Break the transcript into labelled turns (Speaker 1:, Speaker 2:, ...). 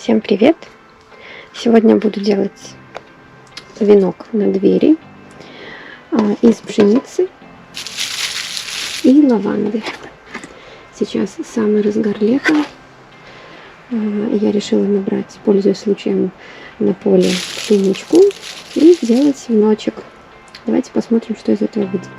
Speaker 1: Всем привет! Сегодня буду делать венок на двери из пшеницы и лаванды. Сейчас самый разгар лета. Я решила набрать, пользуясь случаем, на поле пшеничку и сделать веночек. Давайте посмотрим, что из этого выйдет.